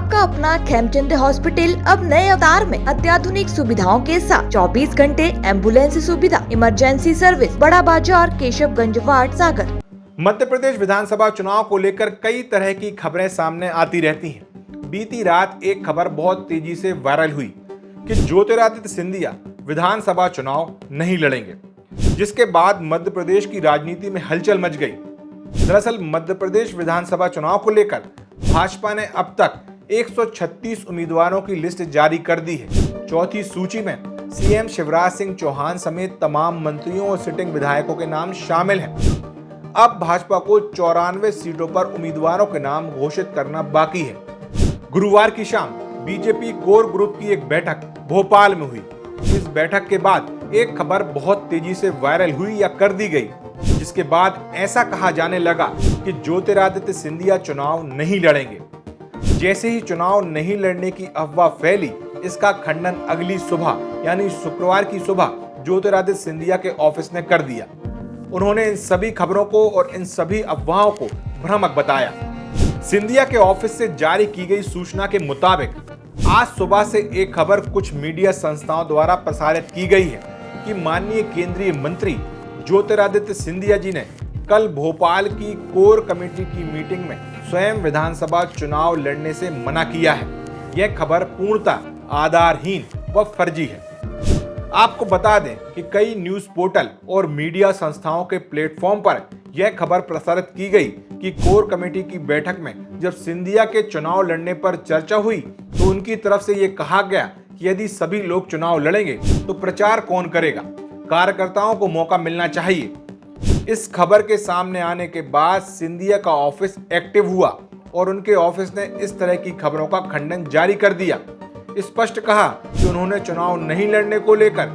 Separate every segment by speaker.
Speaker 1: आपका अपना खेमचंद हॉस्पिटल अब नए अवतार में अत्याधुनिक सुविधाओं के साथ 24 घंटे एम्बुलेंस सुविधा, इमरजेंसी सर्विस, बड़ा बाजार, केशवगंज वार्ड, सागर।
Speaker 2: मध्य प्रदेश विधानसभा चुनाव को लेकर कई तरह की खबरें सामने आती रहती हैं। बीती रात एक खबर बहुत तेजी से वायरल हुई कि ज्योतिरादित्य सिंधिया विधानसभा चुनाव नहीं लड़ेंगे, जिसके बाद मध्य प्रदेश की राजनीति में हलचल मच गई। दरअसल मध्य प्रदेश विधानसभा चुनाव को लेकर भाजपा ने अब तक 136 उम्मीदवारों की लिस्ट जारी कर दी है। चौथी सूची में सीएम शिवराज सिंह चौहान समेत तमाम मंत्रियों और सिटिंग विधायकों के नाम शामिल हैं। अब भाजपा को 94 सीटों पर उम्मीदवारों के नाम घोषित करना बाकी है। गुरुवार की शाम बीजेपी कोर ग्रुप की एक बैठक भोपाल में हुई। इस बैठक के बाद एक खबर बहुत तेजी से वायरल हुई या कर दी गई, जिसके बाद ऐसा कहा जाने लगा कि ज्योतिरादित्य सिंधिया चुनाव नहीं लड़ेंगे। जैसे ही चुनाव नहीं लड़ने की अफवाह फैली, इसका खंडन अगली सुबह यानी शुक्रवार की सुबह ज्योतिरादित्य सिंधिया के ऑफिस ने कर दिया। उन्होंने इन सभी खबरों को और इन सभी अफवाहों को भ्रामक बताया। सिंधिया के ऑफिस से जारी की गई सूचना के मुताबिक आज सुबह से एक खबर कुछ मीडिया संस्थाओं द्वारा प्रसारित की गई है कि माननीय केंद्रीय मंत्री ज्योतिरादित्य सिंधिया जी ने कल भोपाल की कोर कमेटी की मीटिंग में स्वयं विधानसभा चुनाव लड़ने से मना किया है। यह खबर पूर्णतः आधारहीन व फर्जी है। आपको बता दें कि कई न्यूज पोर्टल और मीडिया संस्थाओं के प्लेटफॉर्म पर यह खबर प्रसारित की गई कि कोर कमेटी की बैठक में जब सिंधिया के चुनाव लड़ने पर चर्चा हुई तो उनकी तरफ से यह कहा गया कि यदि सभी लोग चुनाव लड़ेंगे तो प्रचार कौन करेगा, कार्यकर्ताओं को मौका मिलना चाहिए। इस खबर के सामने आने के बाद सिंधिया का ऑफिस एक्टिव हुआ और उनके ऑफिस ने इस तरह की खबरों का खंडन जारी कर दिया। स्पष्ट कहा कि उन्होंने चुनाव नहीं लड़ने को लेकर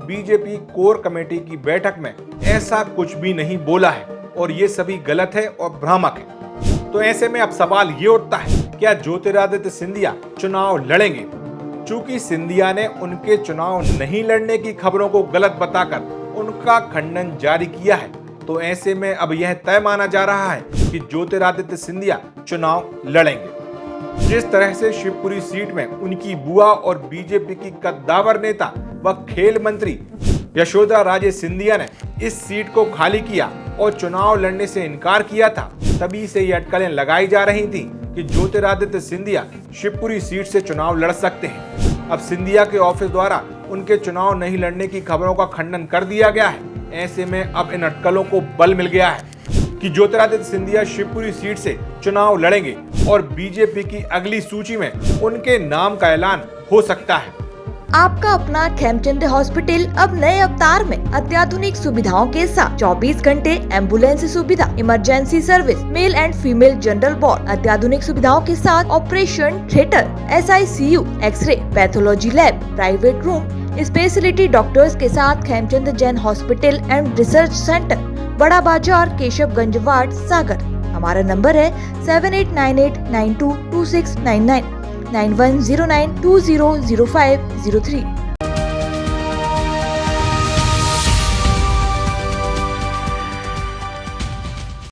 Speaker 2: बीजेपी कोर कमेटी की बैठक में ऐसा कुछ भी नहीं बोला है और ये सभी गलत है और भ्रामक है। तो ऐसे में अब सवाल ये उठता है, क्या ज्योतिरादित्य सिंधिया चुनाव लड़ेंगे? चूंकि सिंधिया ने उनके चुनाव नहीं लड़ने की खबरों को गलत बताकर उनका खंडन जारी किया है, तो ऐसे में अब यह तय माना जा रहा है कि ज्योतिरादित्य सिंधिया चुनाव लड़ेंगे। जिस तरह से शिवपुरी सीट में उनकी बुआ और बीजेपी की कद्दावर नेता व खेल मंत्री यशोधरा राजे सिंधिया ने इस सीट को खाली किया और चुनाव लड़ने से इनकार किया था, तभी से ये अटकलें लगाई जा रही थी कि ज्योतिरादित्य सिंधिया शिवपुरी सीट से चुनाव लड़ सकते हैं। अब सिंधिया के ऑफिस द्वारा उनके चुनाव नहीं लड़ने की खबरों का खंडन कर दिया गया है। ऐसे में अब इन अटकलों को बल मिल गया है कि ज्योतिरादित्य सिंधिया शिवपुरी सीट से चुनाव लड़ेंगे और बीजेपी की अगली सूची में उनके नाम का ऐलान हो सकता है।
Speaker 1: आपका अपना खेमचंद हॉस्पिटल अब नए अवतार में अत्याधुनिक सुविधाओं के साथ 24 घंटे एम्बुलेंस सुविधा, emergency service, male and female general ward, अत्याधुनिक सुविधाओं के साथ operation theatre, SICU, x-ray, pathology lab, private room, speciality doctors के साथ Khemchand Jain hospital and research centre, Bada Bazaar, Keshavganj ward, सागर। हमारा नंबर है 7898922699, 9109200503।